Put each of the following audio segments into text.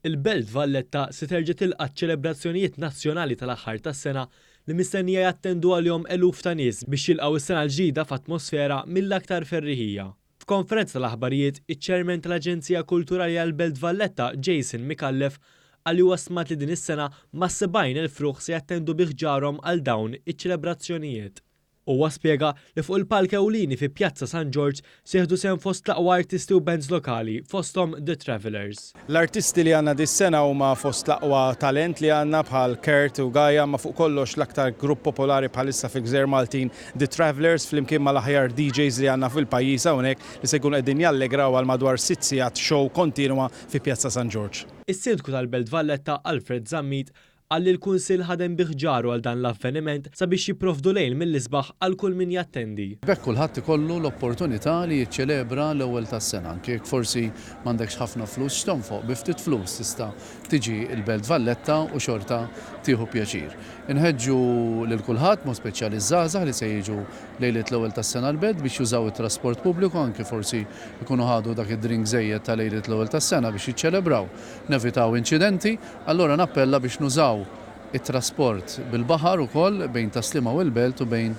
Il-Belt Valletta se terġa' tilqa' ċ-ċelebrazzjonijiet nazzjonali tal-aħħar tas-sena li mistennija jattendu għalihom eluf ta' nies biex jilqgħu is-sena l-ġdida f'atmosfera mill-aktar ferriħija. F'konferenza tal-aħbarijiet, iċ-Chairman tal-Aġenzija Kulturali għall-Belt Valletta, Jason Mikallef, għalli wasmat li din is-sena ma' 70,000 fruħ se jattendu bi ħġarhom għal dawn iċ-ċelebrazzjonijiet. Huwa spjega li fuq il-palk ewlieni fi Pjazza San George se jieħdu sehem fost l-aqwa artisti u bands lokali fosthom The Travelers. L-artisti li għandna dis-sena huma fost l-aqwa talent li għandna bħal Kurt u Gaia, ma fuq kollox l-aktar grupp popolari bħalissa fil-Gżejjer Maltin The Travelers flimkien mal-aħjar DJs li għandna fil-pajjiż hawnhekk li se jkunu qegħdin jallegraw għal madwar 6 sigħat show kontinwa fi Pjazza San George. Is-Sindku tal-Belt Valletta Alfred Zammit għalli l-Kunsill ħadem biħġaru għal dan l-avveniment sabiex jipprovdu lejl mill-isbaħ għal kull min jattendi. Bekk kulħadd ikollu l-opportunità li jiċċelebra l-ewwel tas-sena, anke jekk forsi m'għandekx ħafna flus x'tonfoq bi ftit flus tista' tiġi l-Belt Valletta u xorta tieħu pjaċir. Inħeġġu lil kulħadd mod speċjali żgħażagħ li se jiġu lejlet l-ewwel tas-sena l-Belt biex jużaw it-trasport pubbliku, anke forsi jkunu ħadu dak id-drink żejjed ta' lejlet l-ewwel tas-sena biex jiċċelebraw. Nevitaw inċidenti, allura nappella biex nużaw it-trasport bil-baħar ukoll bejn Taslima u l-Belt u bejn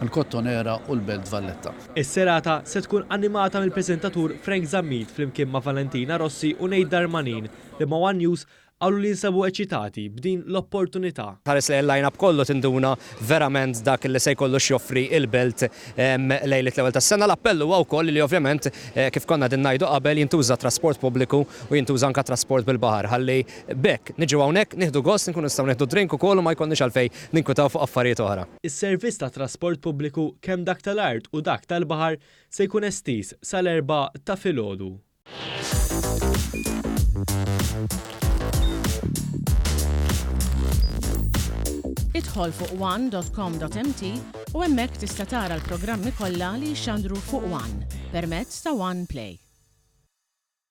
il-Kottonera u l-Belt Valletta. Is-serata se tkun animata mill-preżentatur Frank Zammit flimkien ma' Valentina Rossi u Nejt Darmanin li ma' One News għallu li nsabu eċitati b'din l-opportunità. Ħares li l-line-up kollu tinduna verament dak li se jkollu xoffri il-Belt lejlet l-ewwel tas-sena. L-appellu huwa wkoll li ovvjament kif konna din ngħidu qabel jintuża trasport pubbliku u jintuża anke trasport bil-baħar. Ħalli bekk niġu hawnhekk nieħdu gost, nkunu nistgħu nieħdu drink ukoll u ma jkollniex għalfejn ninkutaw fuq affarijiet oħra. Is-servizz ta' trasport pubbliku kemm dak tal-art u dak tal-baħar se jkun estiż sal-4 ta' filgħodu. Idħol fuq one.com.mt u hemmhekk tista' tara l-programmi kollha li jxandru fuq One permezz ta' One Play.